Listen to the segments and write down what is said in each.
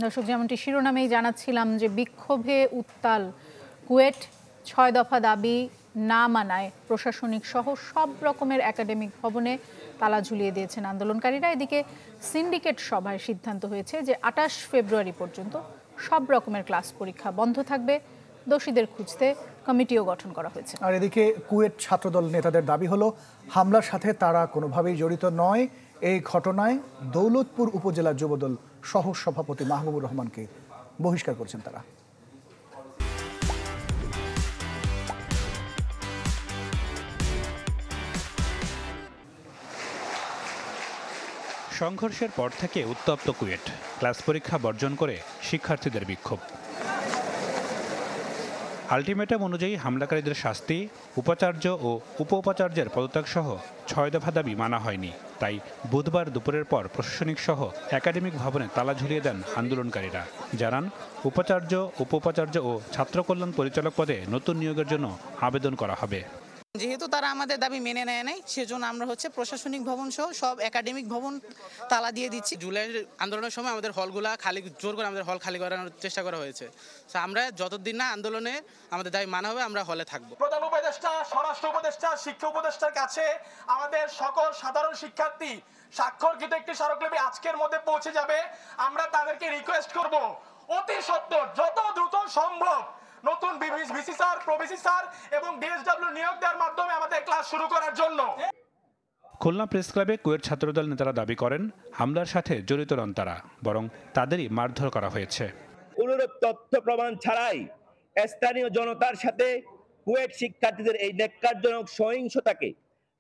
দর্শক, যেমনটি শিরোনামেই জানাচ্ছিলাম যে বিক্ষোভে উত্তাল কুয়েট, ৬ দফা দাবি না মানায় প্রশাসনিক সহ সব রকমের একাডেমিক ভবনে তালা ঝুলিয়ে দিয়েছেন আন্দোলনকারীরা। এদিকে সিন্ডিকেট সভায় সিদ্ধান্ত হয়েছে যে ২৮ ফেব্রুয়ারি পর্যন্ত সব রকমের ক্লাস পরীক্ষা বন্ধ থাকবে। দোষীদের খুঁজতে কমিটিও গঠন করা হয়েছে। আর এদিকে কুয়েট ছাত্রদল নেতাদের দাবি হলো হামলার সাথে তারা কোনোভাবেই জড়িত নয়। এই ঘটনায় দৌলতপুর উপজেলা যুবদল সহ সভাপতি মাহবুবুর রহমানকে বহিষ্কার করছেন তারা। সংঘর্ষের পর থেকে উত্তপ্ত কুয়েট, ক্লাস পরীক্ষা বর্জন করে শিক্ষার্থীদের বিক্ষোভ। আলটিমেটাম অনুযায়ী হামলাকারীদের শাস্তি, উপাচার্য ও উপ উপাচার্যের পদত্যাগ সহ ৬ দফা দাবি মানা হয়নি। তাই বুধবার দুপুরের পর প্রশাসনিক সহ একাডেমিক ভবনে তালা ঝুলিয়ে দেন আন্দোলনকারীরা। জানান, উপাচার্য, উপ উপাচার্য ও ছাত্র কল্যাণ পরিচালক পদে নতুন নিয়োগের জন্য আবেদন করা হবে। যেহেতু তারা আমাদের দাবি মেনে নেয় নাই, সেজন্য আমরা প্রশাসনিক ভবন সহ সব একাডেমিক ভবন তালা দিয়ে দিচ্ছি। জুলাইয়ের আন্দোলনের সময় আমাদের হলগুলা জোর করে আমাদের হল খালি করানোর চেষ্টা করা হয়েছে। আমরা যতদিন না আন্দোলনে আমাদের দাবি মানা হবে, আমরা হলে থাকবো। প্রধান উপদেষ্টা, স্বরাষ্ট্র উপদেষ্টা, শিক্ষা উপদেষ্টার কাছে আমাদের সকল সাধারণ শিক্ষার্থী স্বাক্ষরকৃত একটি স্মারকলিপি আজকের মধ্যে পৌঁছে যাবে। আমরা তাদেরকে রিকোয়েস্ট করব অতি সত্বর যত দ্রুত সম্ভব নতুন ভিসি স্যার, প্রভিসি স্যার এবং ডিএসডব্লিউ নিয়োগ দেওয়ার মাধ্যমে আমাদের ক্লাস শুরু করার জন্য। খুলনা প্রেস ক্লাবে কুয়েট ছাত্রদল নেতারা দাবি করেন, হামলার সাথে জড়িত নন তারা, বরং তাদেরই মারধর করা হয়েছে। কোনরূপ তথ্য প্রমাণ ছাড়াই স্থানীয় জনতার সাথে কুয়েট শিক্ষার্থীদের এই ন্যাক্কারজনক সহিংসতাকে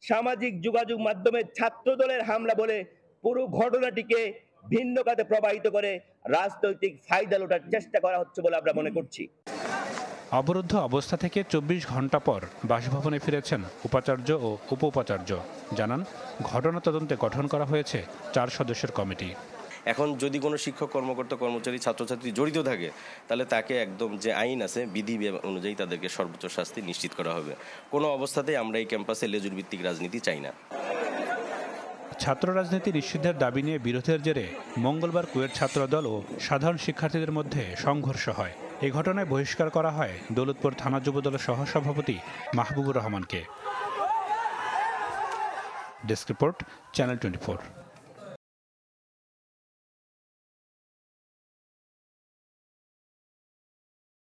সামাজিক যোগাযোগ মাধ্যমে ছাত্রদলের হামলা বলে পুরো ঘটনাটিকে ভিন্ন খাতে প্রবাহিত করে রাজনৈতিক ফায়দা লোটার চেষ্টা করা হচ্ছে বলে আমরা মনে করছি। অবরুদ্ধ অবস্থা থেকে ২৪ ঘন্টা পর বাসভবনে ফিরেছেন উপাচার্য ও উপ উপাচার্য। জানান, ঘটনা তদন্তে গঠন করা হয়েছে ৪ সদস্যের কমিটি। এখন যদি কোনো শিক্ষক, কর্মকর্তা, কর্মচারী, ছাত্রছাত্রী জড়িত থাকে, তাহলে তাকে একদম যে আইন আছে বিধি অনুযায়ী তাদেরকে সর্বোচ্চ শাস্তি নিশ্চিত করা হবে। কোনো অবস্থাতেই আমরা এই ক্যাম্পাসে লেজুর ভিত্তিক রাজনীতি চাই না। ছাত্র রাজনীতি নিষিদ্ধের দাবি নিয়ে বিরোধের জেরে মঙ্গলবার কুয়েট ছাত্রদল ও সাধারণ শিক্ষার্থীদের মধ্যে সংঘর্ষ হয়। এই ঘটনায় বহিষ্কার করা হয় দৌলতপুর থানা যুবদলের সহসভাপতি মাহবুবুর রহমানকে। Desk report, channel 24।